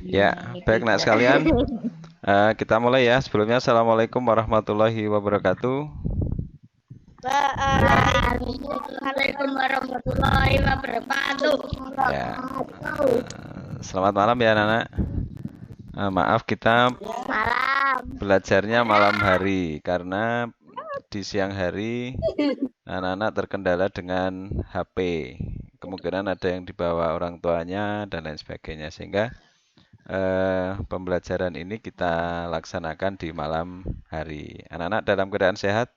Ya, baik nak sekalian, kita mulai ya. Sebelumnya, Assalamualaikum warahmatullahi wabarakatuh. Waalaikumsalam warahmatullahi wabarakatuh. Ya, selamat malam ya anak-anak. Maaf kita Malam. belajarnya malam hari karena di siang hari anak-anak terkendala dengan HP. Kemungkinan ada yang dibawa orang tuanya dan lain sebagainya, sehingga pembelajaran ini kita laksanakan di malam hari. Anak-anak dalam keadaan sehat?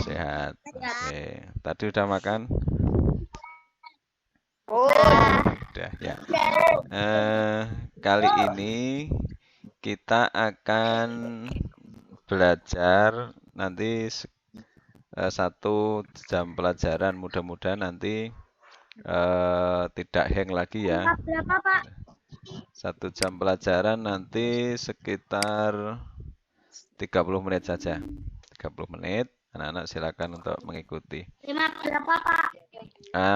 Sehat. Oke. Tadi udah makan? Udah ya. Kali ini kita akan belajar nanti 1 jam pelajaran. Mudah-mudahan nanti tidak hang lagi ya. Berapa, Pak? 1 jam pelajaran nanti sekitar 30 menit saja. 30 menit. Anak-anak silakan untuk mengikuti. Berapa, Pak?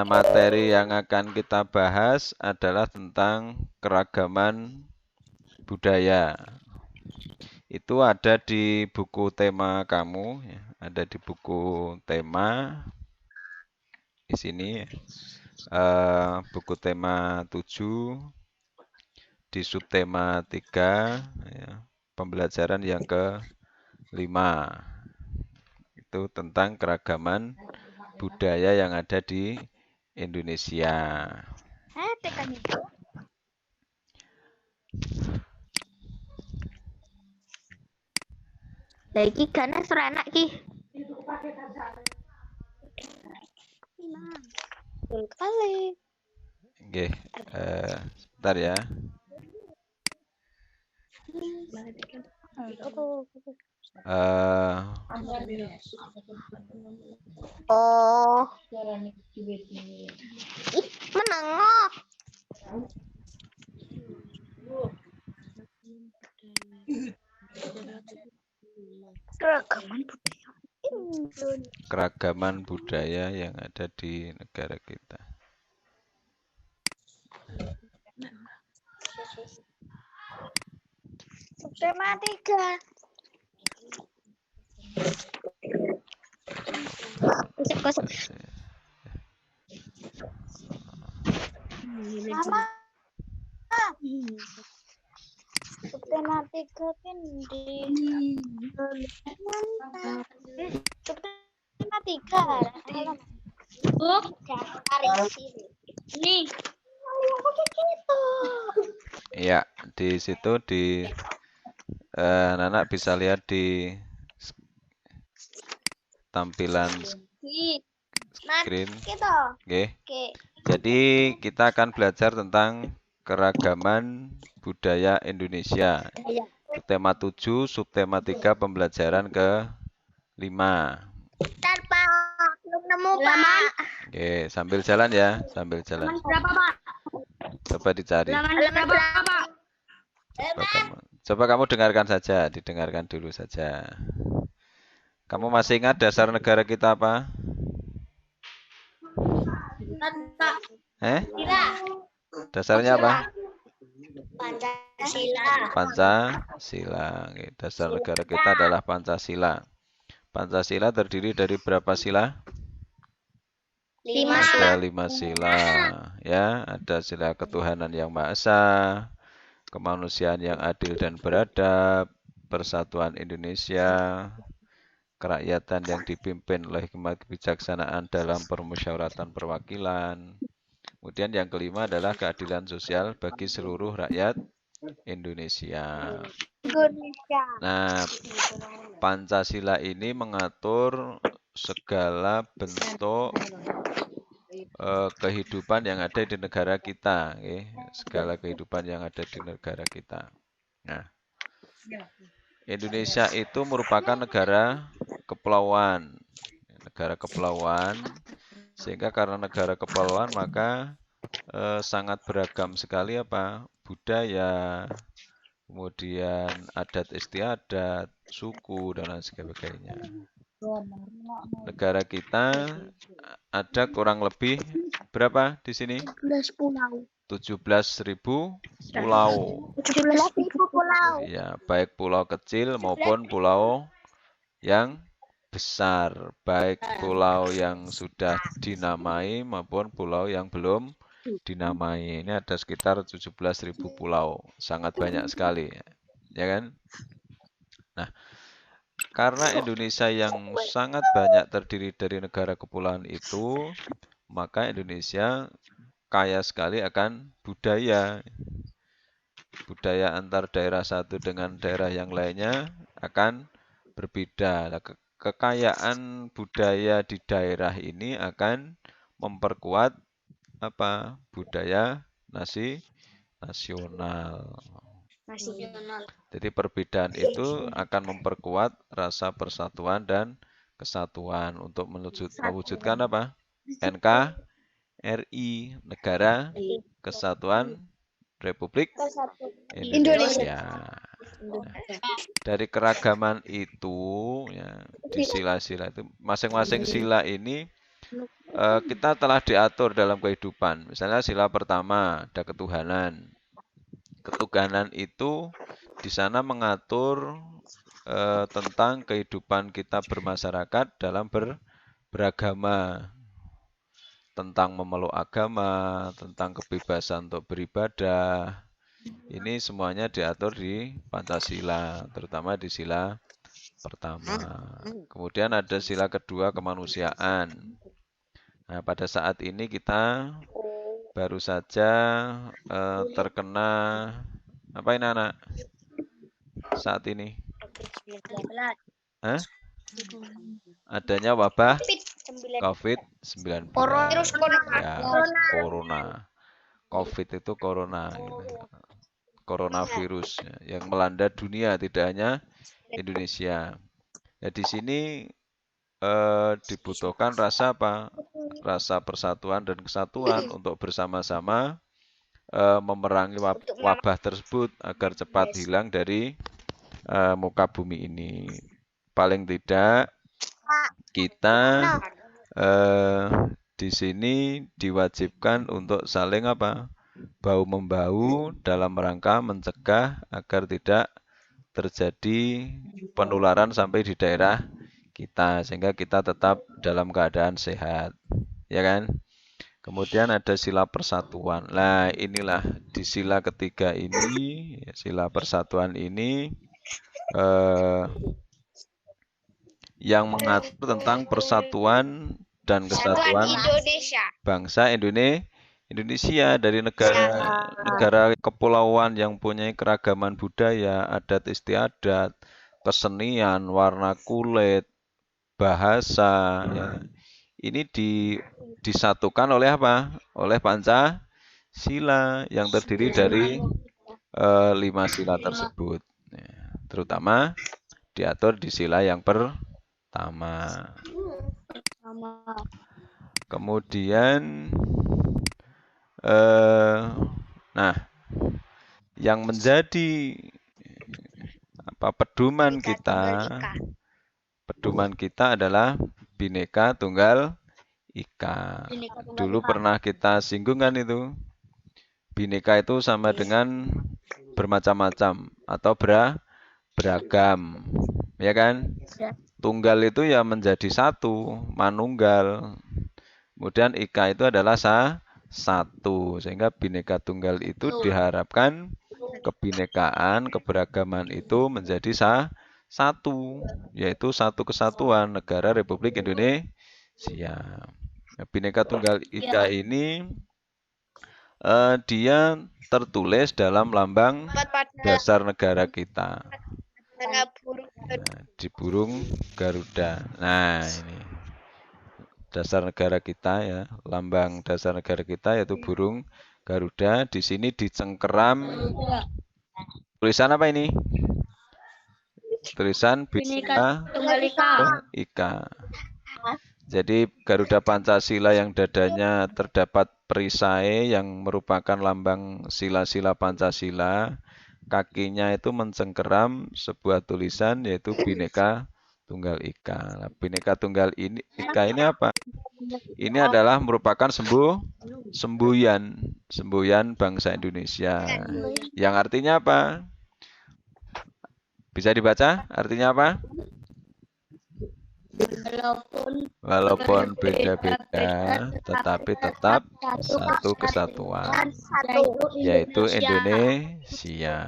Materi yang akan kita bahas adalah tentang keragaman budaya. Itu ada di buku tema kamu, ya. Ada di buku tema di sini, buku tema 7 di subtema 3, ya. Pembelajaran yang ke-5 itu tentang keragaman budaya yang ada di Indonesia. Lagi karena suara anak ki. Betul kali. Oke, sebentar ya. Oh. Ih, menengok. Keragaman budaya Indonesia. Keragaman budaya yang ada di negara kita. Subtema 3. Kosong. Mama. Subtema 3 kan di subtema 3. Oh, cari sini. Nih. Ya, di situ anak bisa lihat di tampilan screen. Oke. Jadi kita akan belajar tentang keragaman budaya Indonesia. Tema 7, subtema 3, pembelajaran ke-5. Tanpa belum nemu, Pak. Oke, sambil jalan ya, sambil jalan. Berapa, Pak? Coba dicari. Berapa, Pak? Coba kamu dengarkan saja, didengarkan dulu saja. Kamu masih ingat dasar negara kita apa? Dasarnya apa? Pancasila. Pancasila. Oke, dasar negara kita adalah Pancasila. Pancasila terdiri dari berapa sila? 5 Ada 5 sila. Ya, ada sila ketuhanan yang Maha Esa, kemanusiaan yang adil dan beradab, persatuan Indonesia, kerakyatan yang dipimpin oleh kebijaksanaan dalam permusyawaratan perwakilan. Kemudian yang kelima adalah keadilan sosial bagi seluruh rakyat Indonesia. Nah, Pancasila ini mengatur segala bentuk kehidupan yang ada di negara kita, okay? Segala kehidupan yang ada di negara kita. Nah, Indonesia itu merupakan negara kepulauan, sehingga karena negara kepulauan maka sangat beragam sekali budaya, kemudian adat istiadat, suku dan lain sebagainya. Negara kita ada kurang lebih berapa di sini? 17 pulau. 17.000 pulau. 17.000 pulau. Ya, baik pulau kecil maupun pulau yang besar, baik pulau yang sudah dinamai maupun pulau yang belum dinamai. Ini ada sekitar 17.000 pulau, sangat banyak sekali, ya kan? Nah, karena Indonesia yang sangat banyak terdiri dari negara kepulauan itu, maka Indonesia kaya sekali akan budaya. Budaya antar daerah satu dengan daerah yang lainnya akan berbeda. Kekayaan budaya di daerah ini akan memperkuat apa? Budaya nasional. Jadi perbedaan itu akan memperkuat rasa persatuan dan kesatuan untuk mewujudkan apa? NKRI, Negara Kesatuan Republik Indonesia. Nah, dari keragaman itu, ya, di sila-sila itu, masing-masing sila ini kita telah diatur dalam kehidupan. Misalnya sila pertama ada ketuhanan. Ketuhanan itu di sana mengatur tentang kehidupan kita bermasyarakat dalam beragama, tentang memeluk agama, tentang kebebasan untuk beribadah. Ini semuanya diatur di Pancasila, terutama di sila pertama. Kemudian ada sila kedua, kemanusiaan. Nah, pada saat ini kita baru saja terkena apa ini anak? Saat ini? Hah? Adanya wabah COVID-19. Ya, corona. COVID itu corona. Coronavirus ya, yang melanda dunia, tidak hanya Indonesia. Ya, di sini dibutuhkan rasa apa? Rasa persatuan dan kesatuan untuk bersama-sama memerangi wabah tersebut agar cepat hilang dari muka bumi ini. Paling tidak kita di sini diwajibkan untuk saling apa? Bahu-membahu dalam rangka mencegah agar tidak terjadi penularan sampai di daerah kita, sehingga kita tetap dalam keadaan sehat, ya kan? Kemudian ada sila persatuan. Nah, inilah di sila ketiga ini, sila persatuan ini yang mengatur tentang persatuan dan kesatuan bangsa Indonesia dari negara kepulauan yang punya keragaman budaya, adat istiadat, kesenian, warna kulit, bahasa, ya. Ini disatukan oleh apa? Oleh Pancasila yang terdiri dari 5 sila tersebut. Ya, terutama diatur di sila yang pertama. Kemudian nah, yang menjadi apa pedoman kita adalah Bhinneka Tunggal Ika. Dulu pernah kita singgungan itu. Bhinneka itu sama dengan bermacam-macam atau beragam, ya kan? Tunggal itu ya menjadi satu, manunggal. Kemudian Ika itu adalah satu, sehingga Bhinneka Tunggal itu diharapkan kebinekaan, keberagaman itu menjadi satu, yaitu satu kesatuan negara Republik Indonesia. Bhinneka Tunggal Ika ini dia tertulis dalam lambang dasar negara kita. Di burung Garuda. Nah, ini dasar negara kita ya, lambang dasar negara kita yaitu burung Garuda. Di sini dicengkeram tulisan apa ini? Tulisan Bhinneka Tunggal Ika. Jadi Garuda Pancasila yang dadanya terdapat perisai yang merupakan lambang sila-sila Pancasila, kakinya itu mencengkeram sebuah tulisan yaitu Bhinneka Tunggal Ika. Nah, Bhinneka Tunggal Ika ini apa? Ini adalah merupakan semboyan bangsa Indonesia. Yang artinya apa? Bisa dibaca? Artinya apa? Walaupun beda-beda, tetapi tetap satu kesatuan, yaitu Indonesia.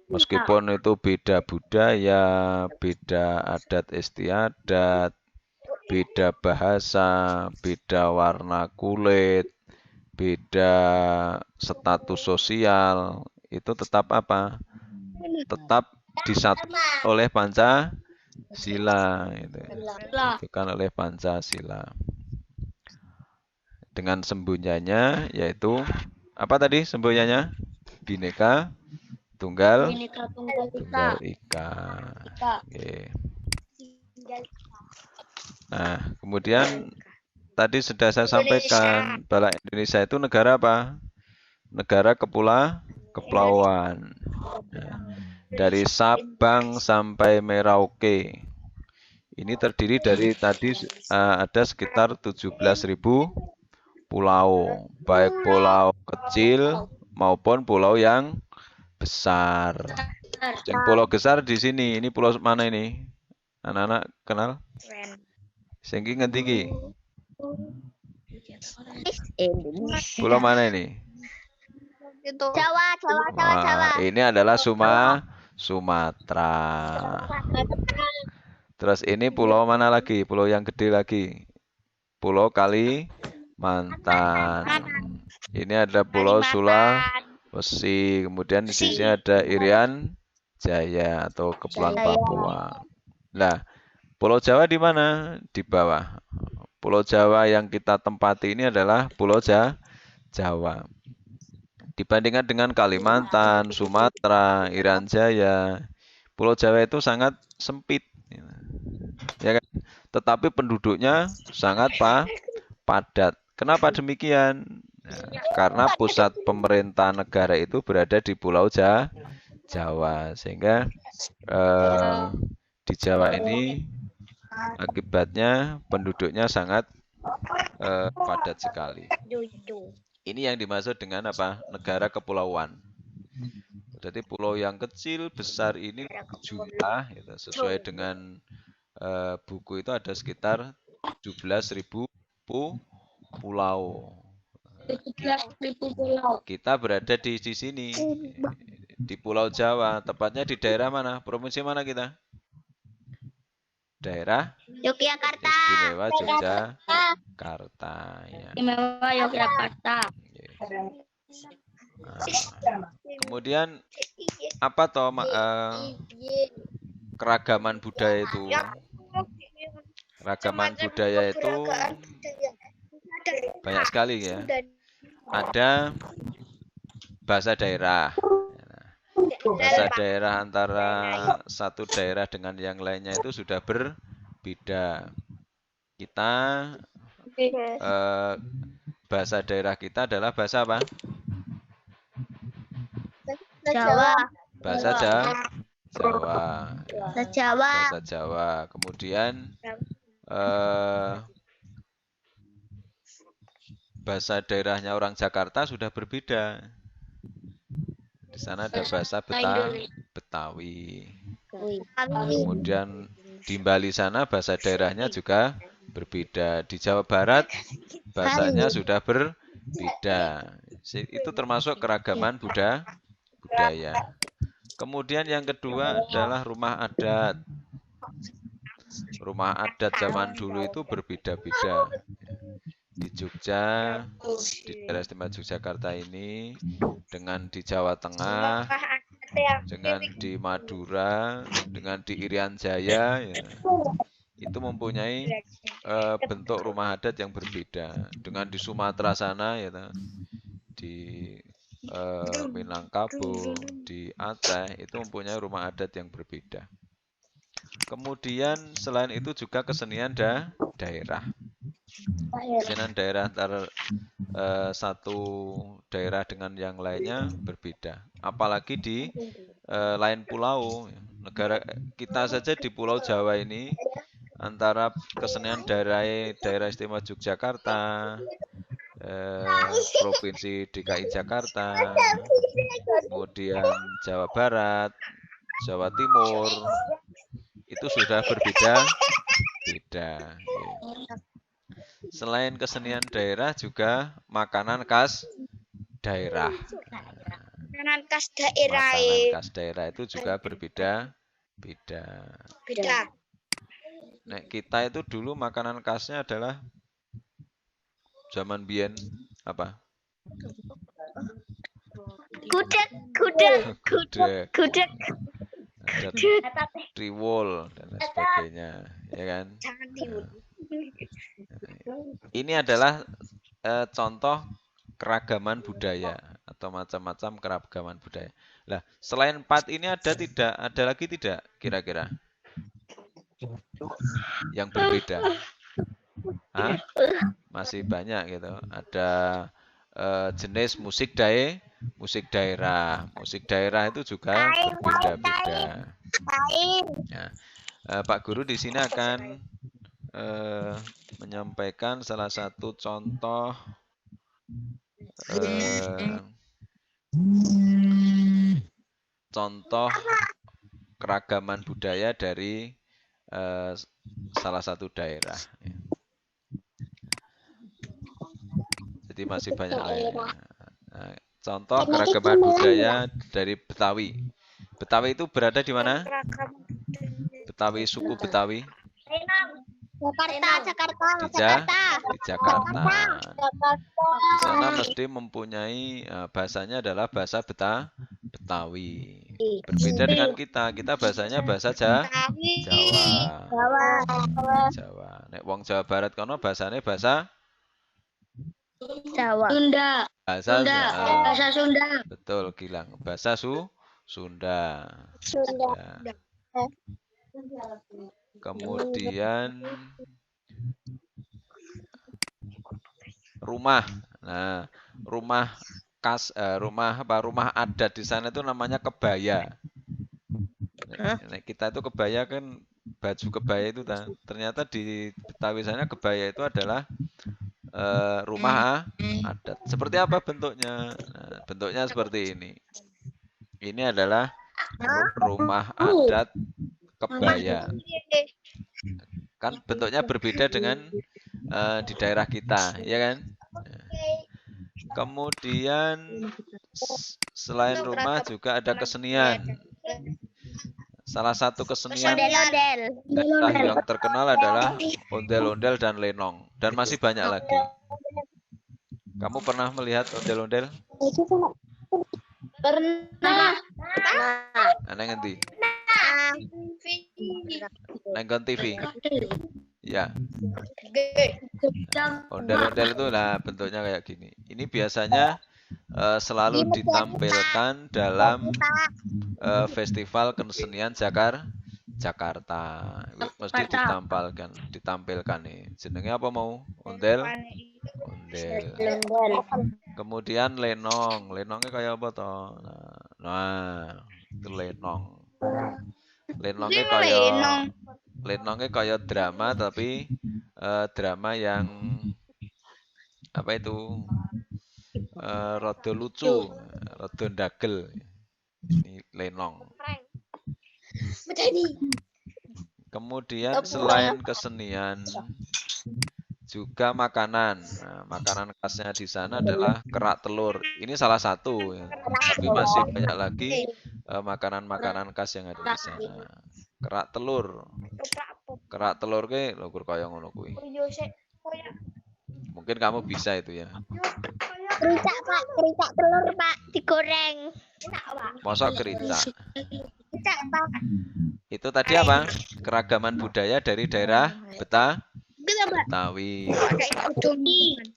Meskipun itu beda budaya, beda adat istiadat, beda bahasa, beda warna kulit, beda status sosial, itu tetap apa? Tetap disatukan oleh Pancasila. Itu kan oleh Pancasila. Dengan sembunyiannya yaitu apa tadi sembunyiannya? Bhinneka Tunggal Ika. Oke. Nah, kemudian tadi sudah saya sampaikan bahwa Indonesia itu negara apa? Negara kepulauan. Nah, dari Sabang sampai Merauke. Ini terdiri dari tadi ada sekitar 17.000 pulau, baik pulau kecil maupun pulau yang besar. Yang pulau besar di sini, ini pulau mana ini? Anak-anak kenal? Sengki ngerti ki? Pulau mana ini? Jawa. Ini adalah Sumatera. Terus ini pulau mana lagi? Pulau yang gede lagi. Pulau Kalimantan. Ini ada Pulau Sulawesi. Kemudian di sini ada Irian Jaya atau Kepulauan Papua. Nah, Pulau Jawa di mana? Di bawah. Pulau Jawa yang kita tempati ini adalah Pulau Jawa. Dibandingkan dengan Kalimantan, Sumatera, Irian Jaya, Pulau Jawa itu sangat sempit. Ya kan? Tetapi penduduknya sangat padat. Kenapa demikian? Nah, karena pusat pemerintah negara itu berada di Pulau Jawa, sehingga di Jawa ini akibatnya penduduknya sangat padat sekali. Ini yang dimaksud dengan apa? Negara kepulauan. Jadi pulau yang kecil, besar ini jumlah gitu, sesuai dengan buku itu ada sekitar 17.000 pulau. Kita berada di sini, di Pulau Jawa, tepatnya di daerah mana? Provinsi mana kita? Daerah Yogyakarta. Istimewa Yogyakarta. Ya. Istimewa Yogyakarta. Nah, kemudian apa toh keragaman budaya itu? Keragaman budaya itu banyak sekali ya. Ada bahasa daerah. Bahasa daerah antara satu daerah dengan yang lainnya itu sudah berbeda. Kita bahasa daerah kita adalah bahasa apa? Jawa. Bahasa Jawa. Bahasa Jawa. Bahasa Jawa. Kemudian bahasa daerahnya orang Jakarta sudah berbeda. Di sana ada bahasa Betawi. Kemudian di Bali sana bahasa daerahnya juga berbeda. Di Jawa Barat bahasanya sudah berbeda. Itu termasuk keragaman budaya. Kemudian yang kedua adalah rumah adat. Rumah adat zaman dulu itu berbeda-beda. Di Jogja, di daerah istimewa Yogyakarta ini, dengan di Jawa Tengah, dengan di Madura, dengan di Irian Jaya, ya, itu mempunyai bentuk rumah adat yang berbeda. Dengan di Sumatera sana, ya, di Minangkabau, di Aceh, itu mempunyai rumah adat yang berbeda. Kemudian selain itu juga kesenian daerah. Kesenian daerah antara satu daerah dengan yang lainnya berbeda. Apalagi di lain pulau. negara kita saja di Pulau Jawa ini antara kesenian daerah istimewa Yogyakarta, Provinsi DKI Jakarta, kemudian Jawa Barat, Jawa Timur, itu sudah berbeda-beda. Selain kesenian daerah juga makanan khas daerah. Makanan khas daerah. Makanan khas daerah itu juga berbeda-beda. Beda. Nah, kita itu dulu makanan khasnya adalah zaman biyen apa? Gudeg. Gudeg. Ada triwol dan lain sebagainya, ya kan? Ini adalah contoh keragaman budaya atau macam-macam keragaman budaya. Nah, selain 4 ini ada lagi tidak kira-kira yang berbeda? Hah? Masih banyak gitu. Ada jenis musik daerah. Musik daerah itu juga berbeda-beda. Nah, Pak Guru di sini akan menyampaikan salah satu contoh contoh keragaman budaya dari salah satu daerah. Jadi masih banyak lagi. Nah, contoh keragaman budaya dari Betawi. Betawi itu berada di mana? Betawi, suku Betawi. Jakarta. Di Jakarta. Di sana mesti mempunyai bahasanya adalah bahasa Betawi. Berbeda dengan kita bahasanya bahasa Jawa. Nek wong Jawa Barat kono bahasane bahasa Jawa. Sunda. Bahasa Sunda. Betul, Gilang. Bahasa Sunda. Kemudian rumah. Nah, rumah khas rumah adat di sana itu namanya kebaya. Nah, kita itu kebaya kan baju kebaya itu ternyata di Betawi sana kebaya itu adalah rumah adat. Seperti apa bentuknya? Nah, bentuknya seperti ini. Ini adalah rumah adat kebaya. Kan bentuknya berbeda dengan di daerah kita, ya kan? Kemudian selain rumah juga ada kesenian. Salah satu kesenian daerah yang terkenal adalah ondel-ondel dan lenong. Dan masih banyak lagi. Kamu pernah melihat ondel-ondel? Pernah. Neng ngendi? Neng TV. Ya. Ondel-ondel itu lah bentuknya kayak gini. Ini biasanya selalu ditampilkan dalam festival kesenian Jakarta. Mesti ditampilkan nih. Jenenge apa mau? Ondel. Kemudian lenong. Lenongnya kayak apa toh? Nah, itu lenong. Lenongnya kayak drama tapi drama yang apa itu? Rada lucu, rada ndagel. Ini lenong. Kemudian selain kesenian juga makanan. Nah, makanan khasnya di sana adalah kerak telur. Ini salah satu, ya. Tapi masih banyak lagi makanan-makanan khas yang ada di sana. Kerak telur. Kerak telur ke lho kaya ngono kuwi. Mungkin kamu bisa itu ya. Kericak, Pak. Kericak telur, Pak. Digoreng. Mosok kericak. Kericak, Pak. Itu tadi apa? Keragaman budaya dari daerah Betawi.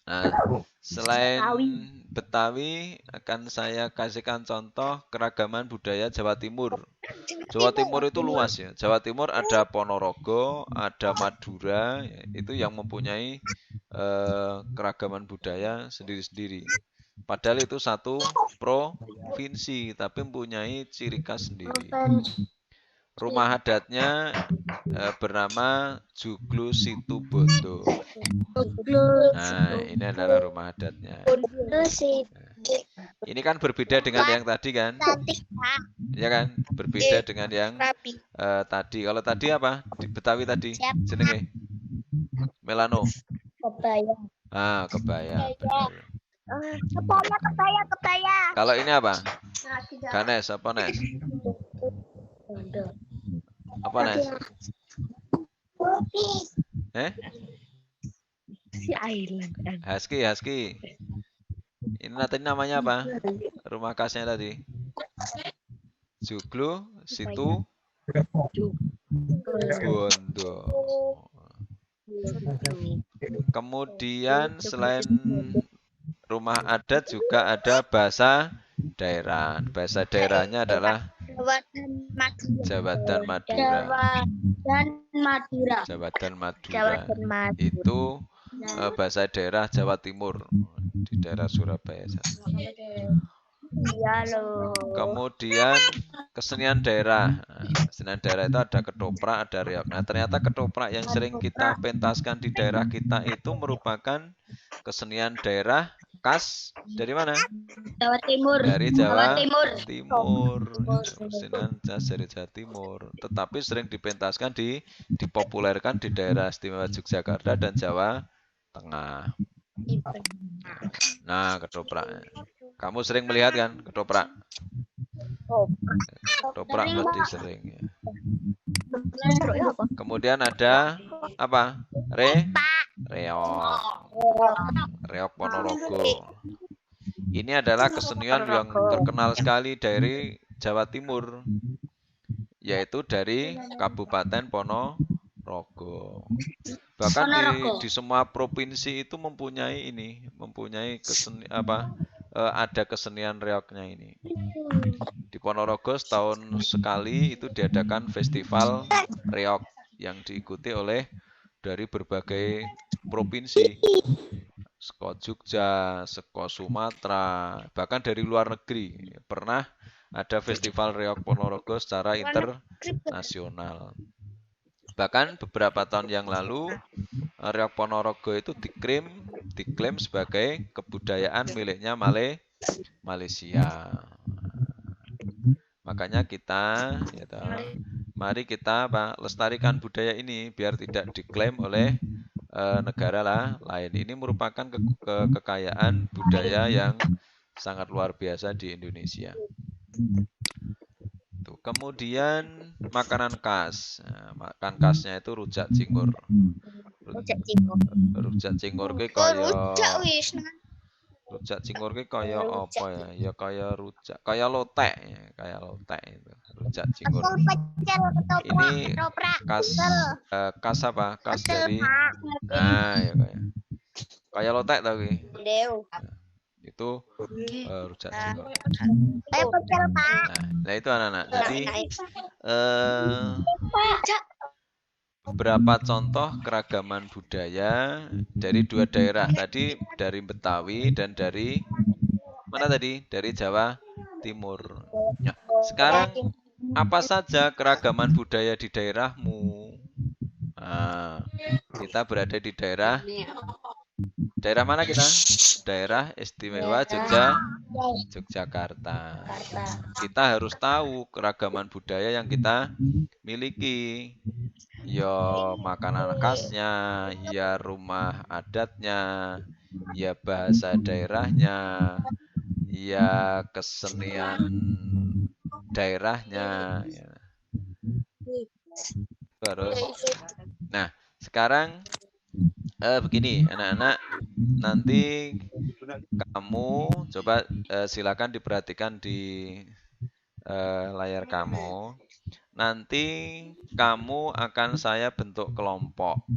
Nah, selain Betawi akan saya kasihkan contoh keragaman budaya Jawa Timur. Jawa Timur itu luas ya. Jawa Timur ada Ponorogo, ada Madura, ya, itu yang mempunyai keragaman budaya sendiri-sendiri. Padahal itu satu provinsi, tapi mempunyai ciri khas sendiri. Rumah adatnya bernama Joglo Situbondo. Nah, ini adalah rumah adatnya. Ini kan berbeda dengan yang tadi kan? Cantik, Pak. Ya kan? Berbeda dengan yang tadi. Kalau tadi apa? Di Betawi tadi. Jenenge Melano. Kebaya. Ah, kebaya. Benar. Kebaya. Kalau ini apa? Ganes, apa Nes? Apa Nes? Husky. Ini tadi namanya apa? Rumah khasnya tadi. Joglo Situbondo. Kemudian selain rumah adat juga ada bahasa daerah. Bahasa daerahnya adalah Jawa dan Madura. Jawa dan Madura. Itu bahasa daerah Jawa Timur di daerah Surabaya. Iya loh. Kemudian kesenian daerah. Kesenian daerah itu ada ketoprak, ada reog. Nah, ternyata ketoprak yang sering kita pentaskan di daerah kita itu merupakan kesenian daerah khas dari mana? Jawa Timur. Dari Jawa Timur. Kesenian khas dari Jawa Timur. Tetapi sering dipentaskan dipopulerkan di daerah istimewa Yogyakarta dan Jawa Tengah. Nah, ketoprak. Kamu sering melihat kan ketoprak? Ketoprak berarti sering ya. Kemudian ada apa? Reog Ponorogo. Ini adalah kesenian yang terkenal sekali dari Jawa Timur, yaitu dari Kabupaten Ponorogo. Bahkan di semua provinsi itu mempunyai ada kesenian reognya ini. Di Ponorogo setahun sekali itu diadakan festival reog yang diikuti oleh dari berbagai provinsi. Seko Jogja, seko Sumatera, bahkan dari luar negeri. Pernah ada festival reog Ponorogo secara internasional. Bahkan beberapa tahun yang lalu reog Ponorogo itu diklaim sebagai kebudayaan miliknya Malaysia. Makanya mari kita lestarikan budaya ini biar tidak diklaim oleh negara lain. Ini merupakan kekayaan budaya yang sangat luar biasa di Indonesia. Kemudian makanan khas. Makan khasnya itu rujak cingur. Rujak cingur ki kaya apa ya? Ya kaya rujak, kaya lotek itu. Rujak cingur. Ini khas apa? Khas dari ya kaya lotek tau ki. Itu rujak cingur. Nah itu anak-anak. Jadi beberapa contoh keragaman budaya dari dua daerah tadi, dari Betawi dan dari mana tadi? Dari Jawa Timur. Ya. Sekarang apa saja keragaman budaya di daerahmu? Nah, kita berada di daerah mana kita? Daerah Istimewa Yogyakarta. Kita harus tahu keragaman budaya yang kita miliki. Ya makanan khasnya, ya rumah adatnya, ya bahasa daerahnya, ya kesenian daerahnya. Ya. Terus, nah sekarang begini anak-anak, nanti kamu coba silakan diperhatikan di layar kamu. Nanti kamu akan saya bentuk kelompok.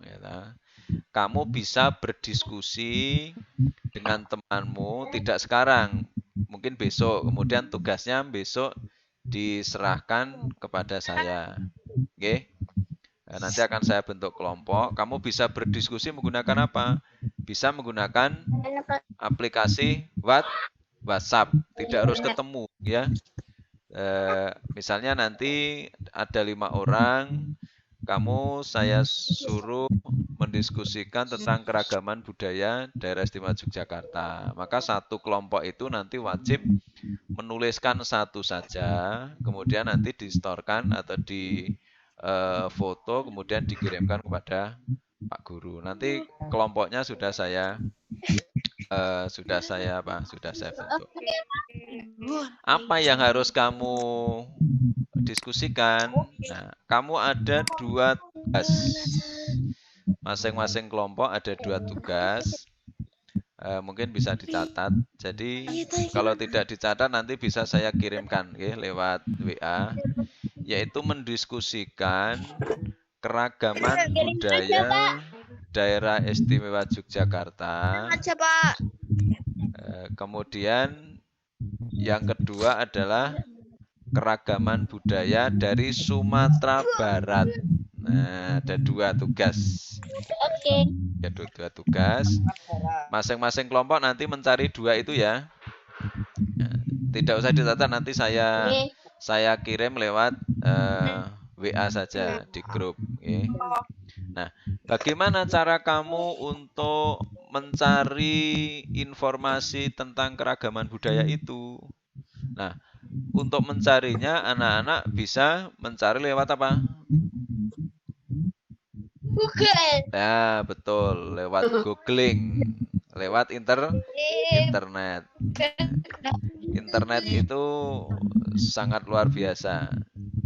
Ya. Kamu bisa berdiskusi dengan temanmu, tidak sekarang, mungkin besok. Kemudian tugasnya besok diserahkan kepada saya. Oke? Nanti akan saya bentuk kelompok. Kamu bisa berdiskusi menggunakan apa? Bisa menggunakan aplikasi WhatsApp. Tidak harus ketemu, ya. Misalnya nanti ada 5 orang, saya suruh mendiskusikan tentang keragaman budaya daerah istimewa Yogyakarta. Maka satu kelompok itu nanti wajib menuliskan satu saja, kemudian nanti distorkan atau di foto, kemudian dikirimkan kepada Pak Guru. Nanti kelompoknya sudah saya bentuk. Apa yang harus kamu diskusikan? Nah, kamu ada 2 tugas. Masing-masing kelompok ada 2 tugas. Mungkin bisa dicatat. Jadi kalau tidak dicatat nanti bisa saya kirimkan lewat WA, yaitu mendiskusikan keragaman budaya daerah istimewa Yogyakarta. Kemudian yang kedua adalah keragaman budaya dari Sumatera Barat. Nah, ada 2 tugas. Oke. Ada 2 tugas. Masing-masing kelompok nanti mencari 2 itu ya. Tidak usah dicatat, nanti saya kirim lewat WA saja di grup. Nah, bagaimana cara kamu untuk mencari informasi tentang keragaman budaya itu? Nah, untuk mencarinya anak-anak bisa mencari lewat apa? Google. Ya, betul, lewat googling, lewat internet. Internet itu sangat luar biasa.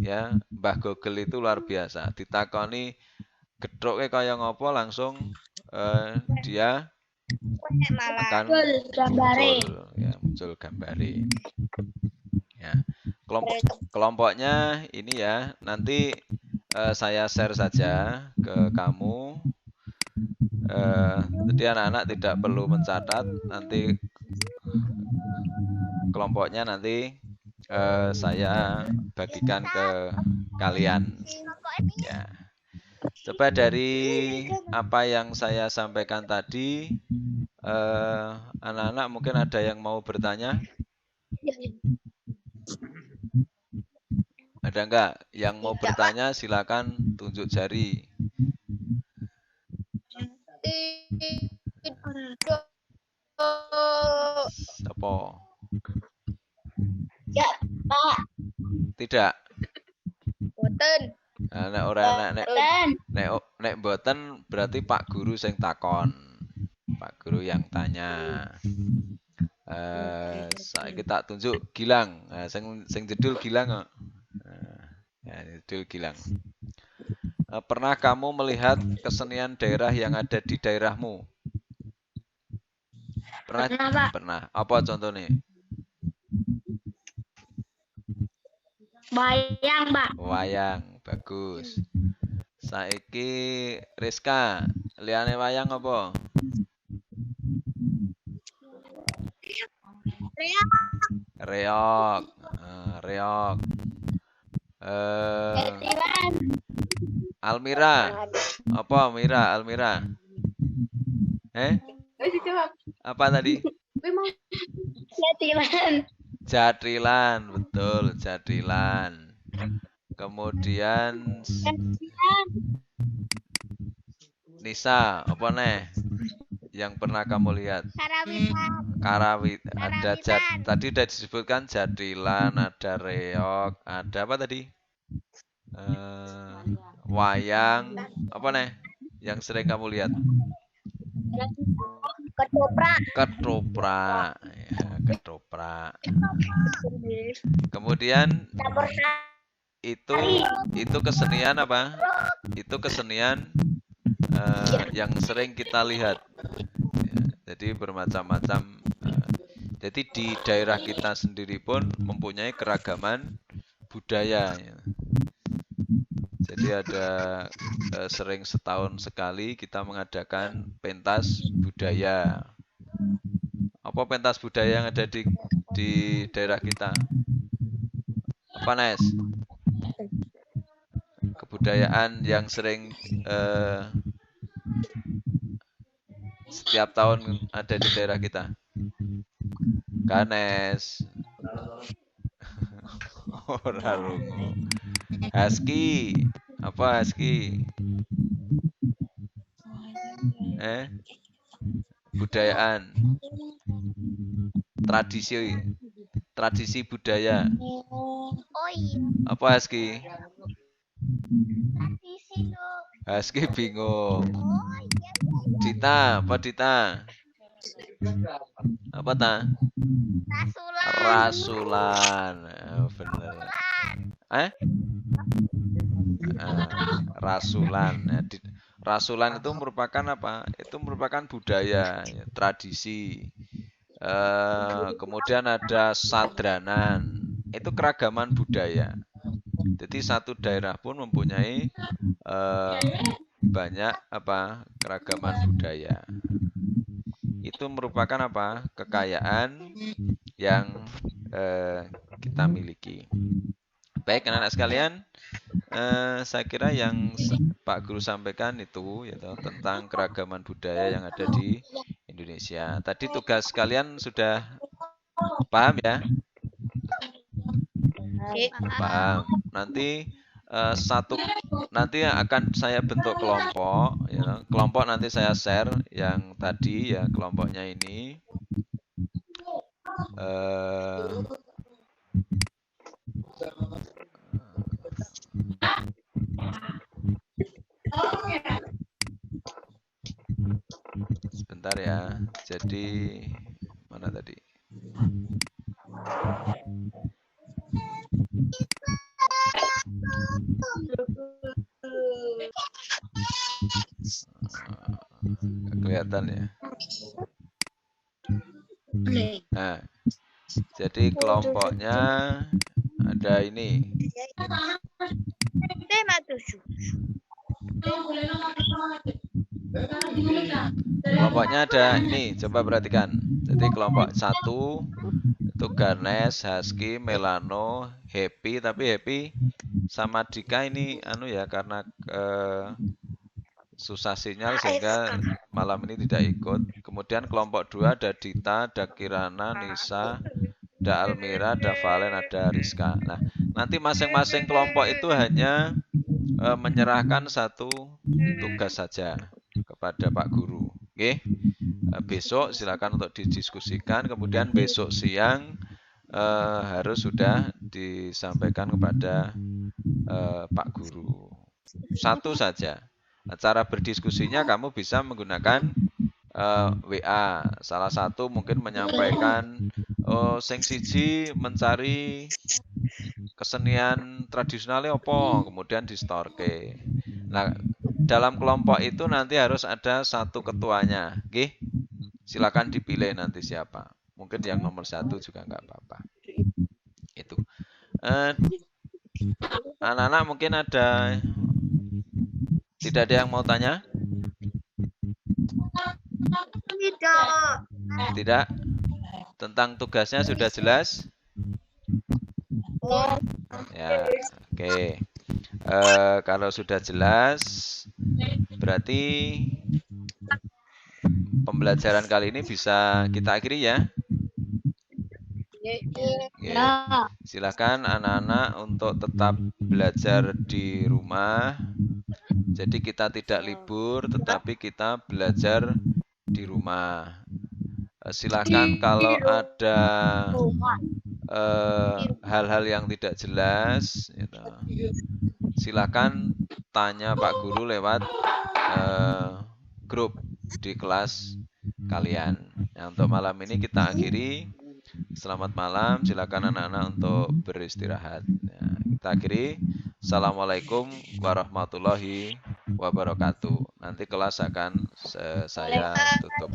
Ya, Mbah Google itu luar biasa. Ditakoni gedhoknya kaya ngopo langsung dia akan muncul gambare. Ya. Kelompoknya ini ya, nanti saya share saja ke kamu. Jadi anak-anak tidak perlu mencatat, nanti kelompoknya nanti saya bagikan ke kalian. Ya. Coba dari apa yang saya sampaikan tadi, anak-anak mungkin ada yang mau bertanya? Ada enggak yang mau bertanya? Silakan tunjuk jari. Siapa? Ya, Pak. Tidak. Boten. Nek boten berarti Pak Guru sing takon. Pak Guru yang tanya. Saiki tak tunjuk Gilang. Sing jedul Gilang kok. Ya, jedul Gilang. Pernah kamu melihat kesenian daerah yang ada di daerahmu? Pernah, Pak. Pernah. Apa contohnya? Wayang, Pak. Wayang, bagus. Saiki Rizka, liyane wayang apa? Reok. Reok. Almira. Apa Almira? Apa tadi? Jatilan, betul, jatilan. Kemudian Nisa, apa nih? Yang pernah kamu lihat? Ada tadi sudah disebutkan jatilan, ada reok, ada apa tadi? Wayang, apa nih? Yang sering kamu lihat? Ketoprak. Ya, ketoprak. Kemudian itu kesenian apa? Itu kesenian yang sering kita lihat. Ya, jadi bermacam-macam. Jadi di daerah kita sendiri pun mempunyai keragaman budaya. Ya. Jadi ada sering setahun sekali kita mengadakan pentas budaya. Apa pentas budaya yang ada di daerah kita? Apa, Nes? Kebudayaan yang sering setiap tahun ada di daerah kita. Ganes. Ora lungo. Husky. Apa husky? Budayaan. Tradisi budaya. Oh iya. Apa husky? Tradisi dong. Husky bingung. Oh iya. Dita, apa Dita? Apa ta? Rasulan. Rasulan. Bener. Rasulan. Rasulan itu merupakan apa? Itu merupakan budaya, ya, tradisi. Kemudian ada sadranan. Itu keragaman budaya. Jadi satu daerah pun mempunyai banyak apa? Keragaman budaya. Itu merupakan apa? Kekayaan yang kita miliki. Baik, anak-anak sekalian, saya kira yang Pak Guru sampaikan itu ya, tentang keragaman budaya yang ada di Indonesia. Tadi tugas kalian sudah paham ya? Paham. Nanti nanti akan saya bentuk kelompok, ya. Kelompok nanti saya share yang tadi ya, kelompoknya ini. Sebentar ya. Jadi mana tadi? Kelihatan ya. Nah, jadi kelompoknya ada ini. Kelompoknya ada ini, coba perhatikan. Jadi kelompok 1 itu Ganes, Husky, Melano, Happy, tapi Happy sama Dika ini ya karena susah sinyal sehingga malam ini tidak ikut. Kemudian kelompok 2 ada Dita, ada Kirana, Nisa, ada Almira, ada Valen, ada Rizka. Nah, nanti masing-masing kelompok itu hanya menyerahkan satu tugas saja kepada Pak Guru. Oke. Besok silakan untuk didiskusikan. Kemudian besok siang harus sudah disampaikan kepada Pak Guru. Satu saja. Nah, cara berdiskusinya kamu bisa menggunakan WA. Salah satu mungkin menyampaikan, sing siji mencari kesenian tradisionalnya apa, kemudian di store. Nah, dalam kelompok itu nanti harus ada satu ketuanya. Oke? Silakan dipilih nanti siapa. Mungkin yang nomor 1 juga nggak apa-apa. Itu. Anak-anak mungkin tidak ada yang mau tanya? Tidak. Tentang tugasnya sudah jelas? Ya, oke. Kalau sudah jelas, berarti pembelajaran kali ini bisa kita akhiri ya. Silakan anak-anak untuk tetap belajar di rumah. Jadi kita tidak libur, tetapi kita belajar di rumah. Silakan kalau ada hal-hal yang tidak jelas, silakan tanya Pak Guru lewat grup di kelas kalian. Nah, untuk malam ini kita akhiri. Selamat malam, silakan anak-anak untuk beristirahat. Nah, kita akhiri. Assalamualaikum warahmatullahi wabarakatuh. Nanti kelas akan saya tutup.